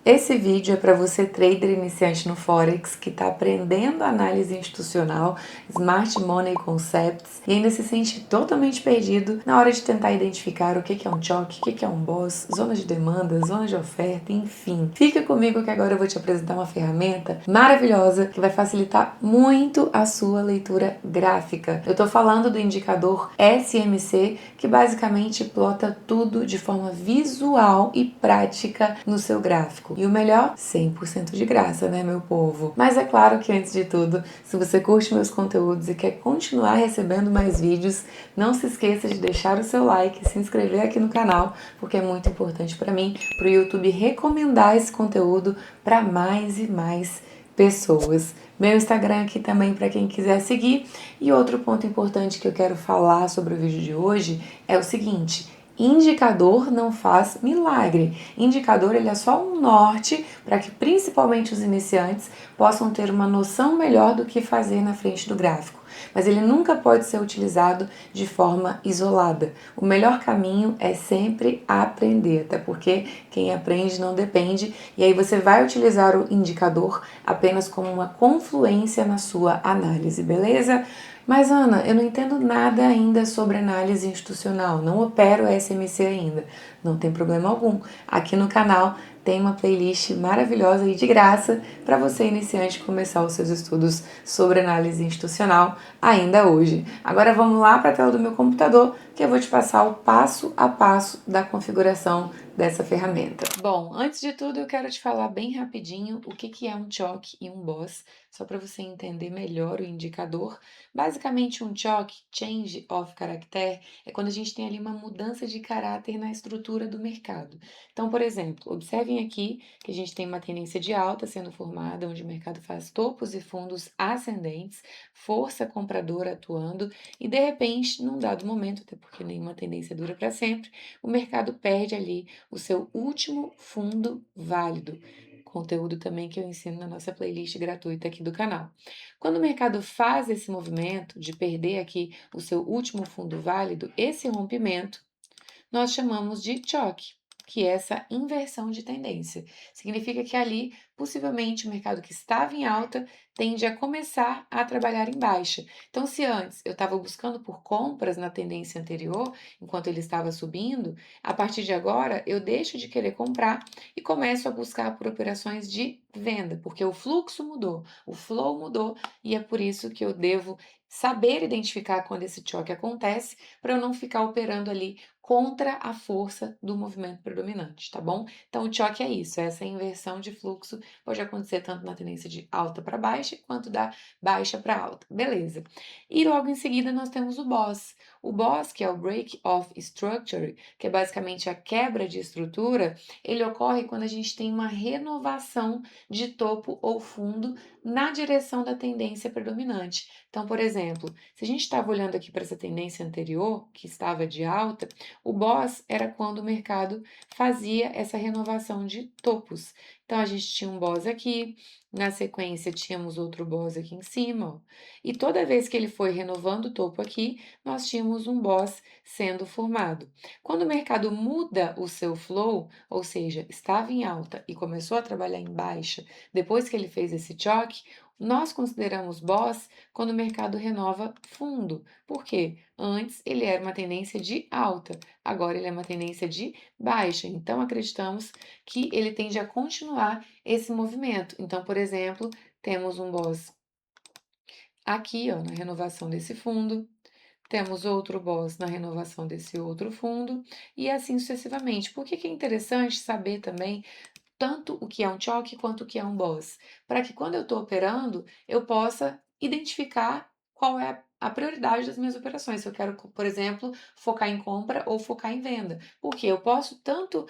Esse vídeo é para você, trader iniciante no Forex, que está aprendendo análise institucional, Smart Money Concepts e ainda se sente totalmente perdido na hora de tentar identificar o que é um choque, o que é um boss, zona de demanda, zona de oferta, enfim. Fica comigo que agora eu vou te apresentar uma ferramenta maravilhosa que vai facilitar muito a sua leitura gráfica. Eu estou falando do indicador SMC, que basicamente plota tudo de forma visual e prática no seu gráfico. E o melhor, 100% de graça, né, meu povo? Mas é claro que antes de tudo, se você curte meus conteúdos e quer continuar recebendo mais vídeos, não se esqueça de deixar o seu like e se inscrever aqui no canal, porque é muito importante para mim, para o YouTube recomendar esse conteúdo para mais e mais pessoas. Meu Instagram aqui também para quem quiser seguir. E outro ponto importante que eu quero falar sobre o vídeo de hoje é o seguinte: indicador não faz milagre. Indicador ele é só um norte para que principalmente os iniciantes possam ter uma noção melhor do que fazer na frente do gráfico. Mas ele nunca pode ser utilizado de forma isolada. O melhor caminho é sempre aprender, até porque quem aprende não depende, e aí você vai utilizar o indicador apenas como uma confluência na sua análise, beleza? Mas Ana, eu não entendo nada ainda sobre análise institucional, não opero SMC ainda. Não tem problema algum. Aqui no canal tem uma playlist maravilhosa e de graça para você iniciante começar os seus estudos sobre análise institucional ainda hoje. Agora vamos lá para a tela do meu computador que eu vou te passar o passo a passo da configuração dessa ferramenta. Bom, antes de tudo eu quero te falar bem rapidinho o que é um choke e um boss, só para você entender melhor o indicador. Basicamente um choke, change of character, é quando a gente tem ali uma mudança de caráter na estrutura do mercado. Então, por exemplo, observem aqui que a gente tem uma tendência de alta sendo formada, onde o mercado faz topos e fundos ascendentes, força compradora atuando e de repente, num dado momento, até porque nenhuma tendência dura para sempre, o mercado perde ali o seu último fundo válido. Conteúdo também que eu ensino na nossa playlist gratuita aqui do canal. Quando o mercado faz esse movimento de perder aqui o seu último fundo válido, esse rompimento nós chamamos de choque, que é essa inversão de tendência. Significa que ali, possivelmente, o mercado que estava em alta tende a começar a trabalhar em baixa. Então, se antes eu estava buscando por compras na tendência anterior, enquanto ele estava subindo, a partir de agora eu deixo de querer comprar e começo a buscar por operações de venda, porque o fluxo mudou, o flow mudou e é por isso que eu devo saber identificar quando esse choque acontece para eu não ficar operando ali contra a força do movimento predominante, tá bom? Então, o choque é isso, essa inversão de fluxo pode acontecer tanto na tendência de alta para baixa quanto da baixa para alta, beleza? E logo em seguida nós temos o boss. O boss, que é o break of structure, que é basicamente a quebra de estrutura, ele ocorre quando a gente tem uma renovação de topo ou fundo na direção da tendência predominante. Então, por exemplo, se a gente estava olhando aqui para essa tendência anterior, que estava de alta, o boss era quando o mercado fazia essa renovação de topos. Então, a gente tinha um boss aqui, na sequência tínhamos outro boss aqui em cima, ó. E toda vez que ele foi renovando o topo aqui, nós tínhamos um boss sendo formado. Quando o mercado muda o seu flow, ou seja, estava em alta e começou a trabalhar em baixa, depois que ele fez esse choque, nós consideramos boss quando o mercado renova fundo. Por quê? Antes ele era uma tendência de alta, agora ele é uma tendência de baixa. Então acreditamos que ele tende a continuar esse movimento. Então, por exemplo, temos um boss aqui, ó, na renovação desse fundo. Temos outro boss na renovação desse outro fundo e assim sucessivamente. Por que que é interessante saber também tanto o que é um choque quanto o que é um boss, para que quando eu estou operando, eu possa identificar qual é a prioridade das minhas operações. Se eu quero, por exemplo, focar em compra ou focar em venda. Porque eu posso tanto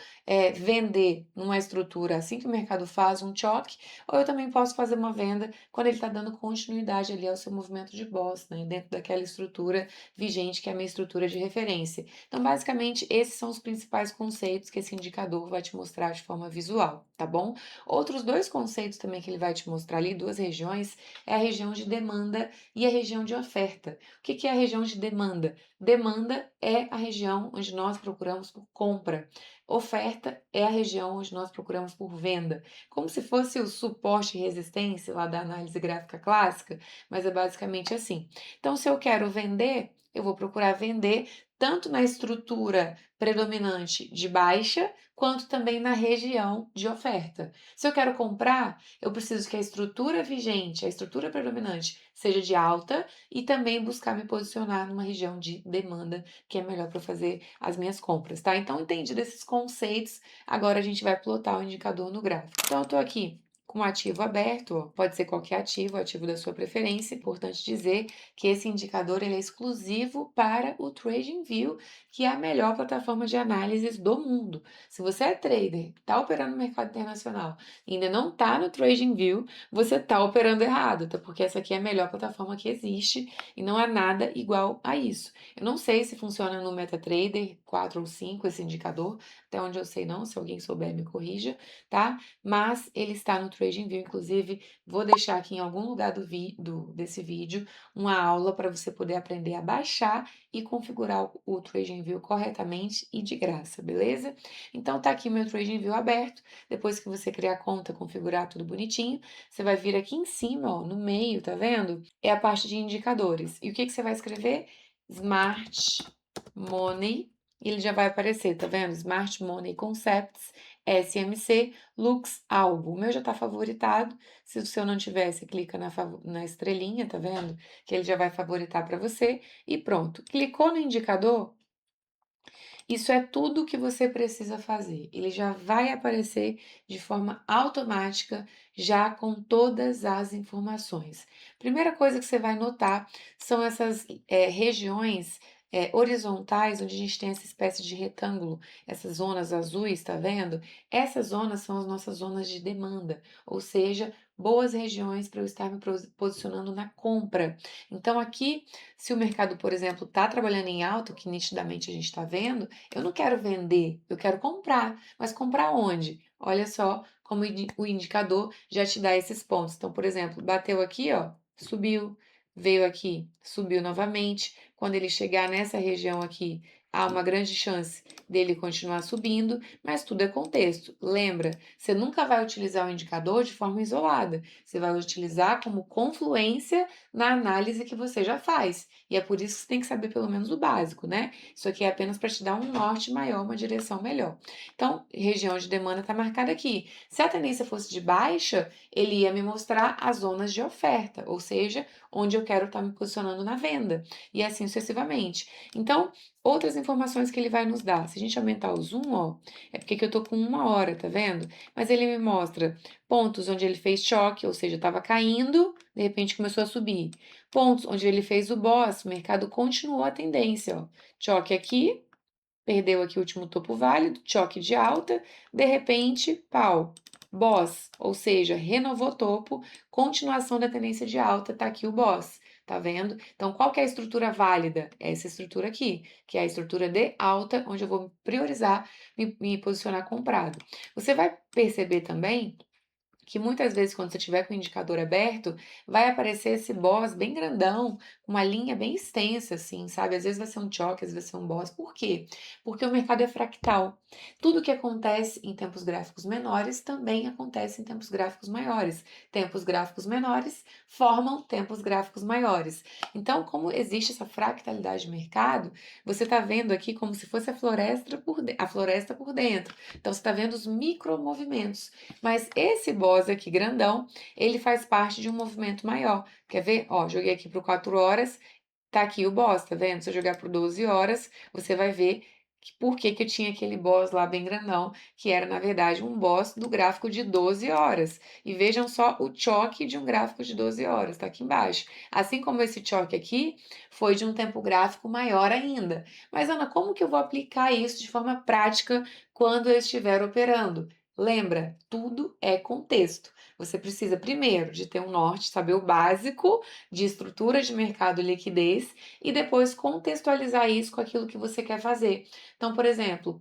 vender numa estrutura assim que o mercado faz um choque, ou eu também posso fazer uma venda quando ele está dando continuidade ali ao seu movimento de boss, né, dentro daquela estrutura vigente que é a minha estrutura de referência. Então, basicamente, esses são os principais conceitos que esse indicador vai te mostrar de forma visual, tá bom? Outros dois conceitos também que ele vai te mostrar ali, duas regiões, é a região de demanda e a região de oferta. oferta. O que é a região de demanda? Demanda é a região onde nós procuramos por compra. Oferta é a região onde nós procuramos por venda. Como se fosse o suporte e resistência lá da análise gráfica clássica, mas é basicamente assim. Então, se eu quero vender, eu vou procurar vender tanto na estrutura predominante de baixa, quanto também na região de oferta. Se eu quero comprar, eu preciso que a estrutura vigente, a estrutura predominante, seja de alta e também buscar me posicionar numa região de demanda, que é melhor para fazer as minhas compras, tá? Então, entendido esses conceitos, agora a gente vai plotar o indicador no gráfico. Então, eu estou aqui com o ativo aberto, ó, pode ser qualquer ativo, ativo da sua preferência. Importante dizer que esse indicador ele é exclusivo para o TradingView, que é a melhor plataforma de análises do mundo. Se você é trader, está operando no mercado internacional e ainda não está no TradingView, você está operando errado, tá? Porque essa aqui é a melhor plataforma que existe e não há nada igual a isso. Eu não sei se funciona no MetaTrader 4 ou 5 esse indicador, até onde eu sei não, se alguém souber me corrija, tá? Mas ele está no TradingView, inclusive vou deixar aqui em algum lugar desse vídeo uma aula para você poder aprender a baixar e configurar o TradingView corretamente e de graça, beleza? Então tá aqui meu TradingView aberto. Depois que você criar a conta, configurar tudo bonitinho, você vai vir aqui em cima, ó, no meio, tá vendo? É a parte de indicadores. E o que você vai escrever? Smart Money. E ele já vai aparecer, tá vendo? Smart Money Concepts, SMC, Lux Algo. O meu já tá favoritado. Se o seu não tiver, você clica na estrelinha, tá vendo? Que ele já vai favoritar para você. E pronto. Clicou no indicador, isso é tudo o que você precisa fazer. Ele já vai aparecer de forma automática, já com todas as informações. Primeira coisa que você vai notar são essas regiões horizontais, onde a gente tem essa espécie de retângulo, essas zonas azuis, tá vendo? Essas zonas são as nossas zonas de demanda, ou seja, boas regiões para eu estar me posicionando na compra. Então, aqui, se o mercado, por exemplo, está trabalhando em alta, que nitidamente a gente está vendo, eu não quero vender, eu quero comprar. Mas comprar onde? Olha só como o indicador já te dá esses pontos. Então, por exemplo, bateu aqui, ó, subiu, veio aqui, subiu novamente. Quando ele chegar nessa região aqui, há uma grande chance dele continuar subindo, mas tudo é contexto. Lembra, você nunca vai utilizar o indicador de forma isolada. Você vai utilizar como confluência na análise que você já faz. E é por isso que você tem que saber pelo menos o básico, né? Isso aqui é apenas para te dar um norte maior, uma direção melhor. Então, região de demanda está marcada aqui. Se a tendência fosse de baixa, ele ia me mostrar as zonas de oferta, ou seja, onde eu quero estar me posicionando na venda, e assim sucessivamente. Então, outras informações que ele vai nos dar. Se a gente aumentar o zoom, ó, é porque que eu tô com 1 hora, tá vendo? Mas ele me mostra pontos onde ele fez choque, ou seja, estava caindo, de repente começou a subir. Pontos onde ele fez o boss, o mercado continuou a tendência, ó. Choque aqui, perdeu aqui o último topo válido, choque de alta, de repente, pau, boss, ou seja, renovou topo, continuação da tendência de alta, tá aqui o boss, tá vendo? Então, qual que é a estrutura válida? É essa estrutura aqui, que é a estrutura de alta, onde eu vou priorizar me posicionar comprado. Você vai perceber também que muitas vezes quando você tiver com o indicador aberto, vai aparecer esse boss bem grandão, uma linha bem extensa, assim, sabe? Às vezes vai ser um choque, às vezes vai ser um boss. Por quê? Porque o mercado é fractal. Tudo que acontece em tempos gráficos menores também acontece em tempos gráficos maiores. Tempos gráficos menores formam tempos gráficos maiores. Então, como existe essa fractalidade de mercado, você está vendo aqui como se fosse a floresta por dentro. Então, você está vendo os micromovimentos. Mas esse boss aqui grandão, ele faz parte de um movimento maior. Quer ver? Ó, joguei aqui por 4 horas, tá aqui o boss, tá vendo? Se eu jogar por 12 horas, você vai ver por que eu tinha aquele boss lá bem grandão, que era na verdade um boss do gráfico de 12 horas. E vejam só o choque de um gráfico de 12 horas, tá aqui embaixo. Assim como esse choque aqui foi de um tempo gráfico maior ainda. Mas Ana, como que eu vou aplicar isso de forma prática quando eu estiver operando? Lembra, tudo é contexto. Você precisa primeiro de ter um norte, saber o básico de estrutura de mercado e liquidez e depois contextualizar isso com aquilo que você quer fazer. Então, por exemplo,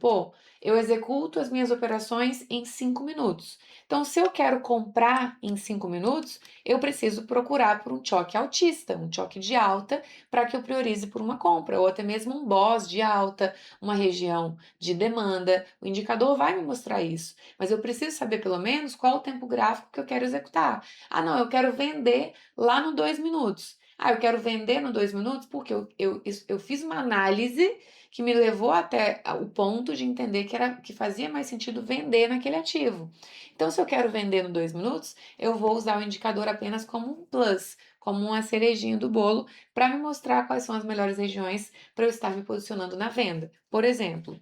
eu executo as minhas operações em 5 minutos. Então, se eu quero comprar em 5 minutos, eu preciso procurar por um choque altista, um choque de alta, para que eu priorize por uma compra, ou até mesmo um BOS de alta, uma região de demanda. O indicador vai me mostrar isso, mas eu preciso saber pelo menos qual o tempo gráfico que eu quero executar. Ah, não, eu quero vender lá no 2 minutos. Ah, eu quero vender no 2 minutos porque eu fiz uma análise que me levou até o ponto de entender que fazia mais sentido vender naquele ativo. Então, se eu quero vender no 2 minutos, eu vou usar o indicador apenas como um plus, como uma cerejinha do bolo, para me mostrar quais são as melhores regiões para eu estar me posicionando na venda. Por exemplo,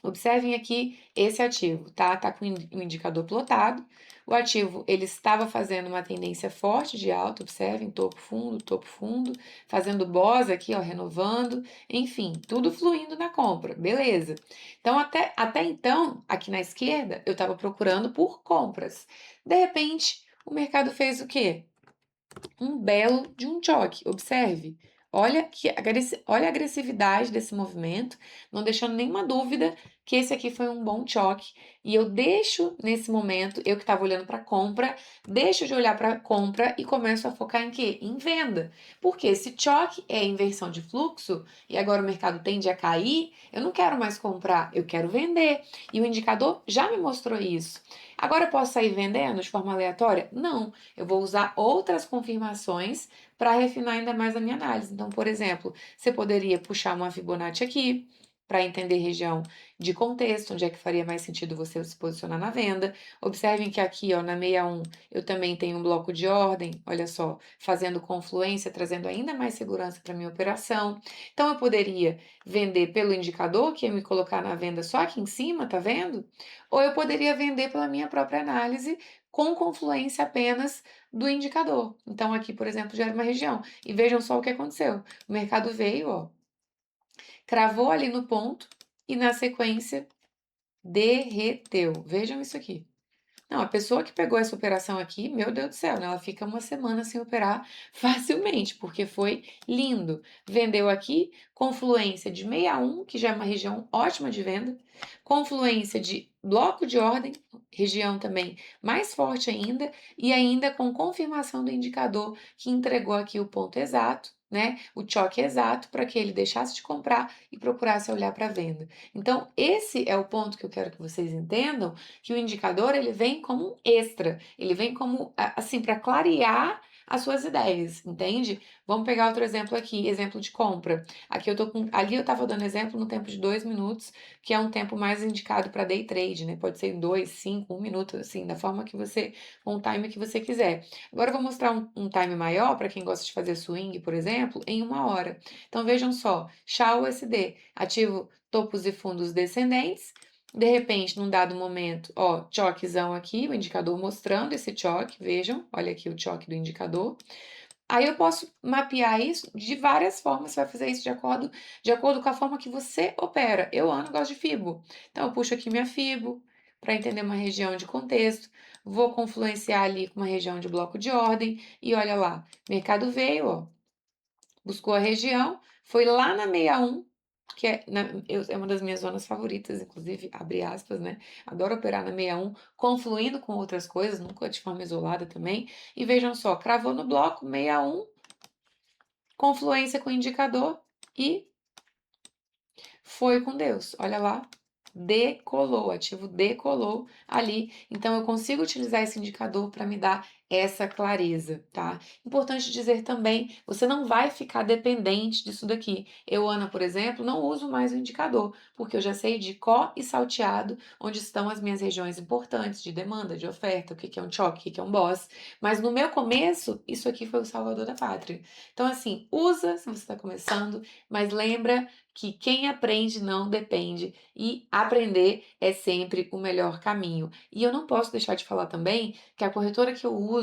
observem aqui esse ativo, tá? Tá com o indicador plotado. O ativo, ele estava fazendo uma tendência forte de alta, observem, topo fundo, fazendo BOS aqui, ó, renovando, enfim, tudo fluindo na compra, beleza. Então, até então, aqui na esquerda, eu estava procurando por compras. De repente, o mercado fez o quê? Um belo de um choque. Observe. Olha a agressividade desse movimento, não deixando nenhuma dúvida que esse aqui foi um bom choque. E eu deixo nesse momento, eu que estava olhando para compra, deixo de olhar para compra e começo a focar em quê? Em venda. Porque esse choque é inversão de fluxo e agora o mercado tende a cair, eu não quero mais comprar, eu quero vender. E o indicador já me mostrou isso. Agora eu posso sair vendendo de forma aleatória? Não. Eu vou usar outras confirmações para refinar ainda mais a minha análise. Então, por exemplo, você poderia puxar uma Fibonacci aqui para entender região de contexto, onde é que faria mais sentido você se posicionar na venda. Observem que aqui, ó, na 61, eu também tenho um bloco de ordem, olha só, fazendo confluência, trazendo ainda mais segurança para minha operação. Então, eu poderia vender pelo indicador, que ia me colocar na venda só aqui em cima, tá vendo? Ou eu poderia vender pela minha própria análise, com confluência apenas do indicador. Então, aqui, por exemplo, gera uma região. E vejam só o que aconteceu. O mercado veio, ó, cravou ali no ponto e na sequência derreteu. Vejam isso aqui. Não, a pessoa que pegou essa operação aqui, meu Deus do céu, né? Ela fica uma semana sem operar facilmente, porque foi lindo. Vendeu aqui, confluência de 61, que já é uma região ótima de venda, confluência de bloco de ordem, região também mais forte ainda, e ainda com confirmação do indicador que entregou aqui o ponto exato, né? O choque exato para que ele deixasse de comprar e procurasse olhar para a venda. Então, esse é o ponto que eu quero que vocês entendam, que o indicador ele vem como um extra, ele vem como assim para clarear as suas ideias, entende? Vamos pegar outro exemplo aqui, exemplo de compra. Aqui eu tô com, ali eu estava dando exemplo no tempo de 2 minutos, que é um tempo mais indicado para day trade, né? Pode ser em 2, 5, 1 minuto, assim, da forma que você, com o time que você quiser. Agora eu vou mostrar um time maior para quem gosta de fazer swing, por exemplo, em 1 hora. Então vejam só, SHA-USD, ativo topos e fundos descendentes. De repente, num dado momento, ó, choquezão aqui, o indicador mostrando esse choque, vejam, olha aqui o choque do indicador. Aí eu posso mapear isso de várias formas, você vai fazer isso de acordo com a forma que você opera. Eu, Ana, gosto de Fibo. Então, eu puxo aqui minha Fibo para entender uma região de contexto, vou confluenciar ali com uma região de bloco de ordem, e olha lá, mercado veio, ó, buscou a região, foi lá na 61, que é uma das minhas zonas favoritas, inclusive, abre aspas, né? Adoro operar na 61, confluindo com outras coisas, nunca de forma isolada também. E vejam só, cravou no bloco 61, confluência com o indicador e foi com Deus. Olha lá, decolou, o ativo decolou ali. Então eu consigo utilizar esse indicador para me dar essa clareza, tá? Importante dizer também, você não vai ficar dependente disso daqui. Eu, Ana, por exemplo, não uso mais o indicador, porque eu já sei de có e salteado onde estão as minhas regiões importantes de demanda, de oferta, o que é um choque, o que é um boss. Mas no meu começo, isso aqui foi o salvador da pátria. Então, assim, usa se você está começando, mas lembra que quem aprende não depende e aprender é sempre o melhor caminho. E eu não posso deixar de falar também que a corretora que eu uso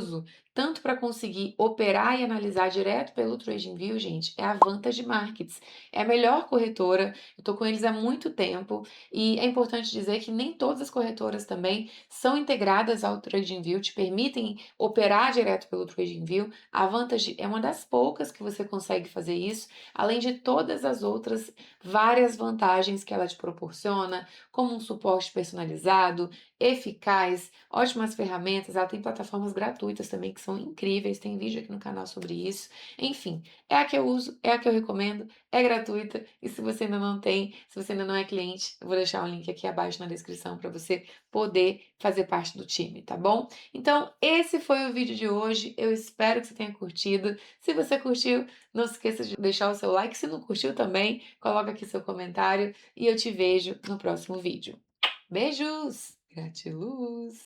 tanto para conseguir operar e analisar direto pelo TradingView, gente, é a Vantage Markets. É a melhor corretora, eu estou com eles há muito tempo e é importante dizer que nem todas as corretoras também são integradas ao TradingView, te permitem operar direto pelo TradingView. A Vantage é uma das poucas que você consegue fazer isso, além de todas as outras várias vantagens que ela te proporciona, como um suporte personalizado, eficaz, ótimas ferramentas. Ela tem plataformas gratuitas também que são incríveis, tem vídeo aqui no canal sobre isso. Enfim, é a que eu uso, é a que eu recomendo, é gratuita e se você ainda não tem, se você ainda não é cliente, eu vou deixar um link aqui abaixo na descrição para você poder fazer parte do time, tá bom? Então, esse foi o vídeo de hoje. Eu espero que você tenha curtido. Se você curtiu, não se esqueça de deixar o seu like. Se não curtiu também, coloca aqui seu comentário e eu te vejo no próximo vídeo. Beijos! Gratiluz!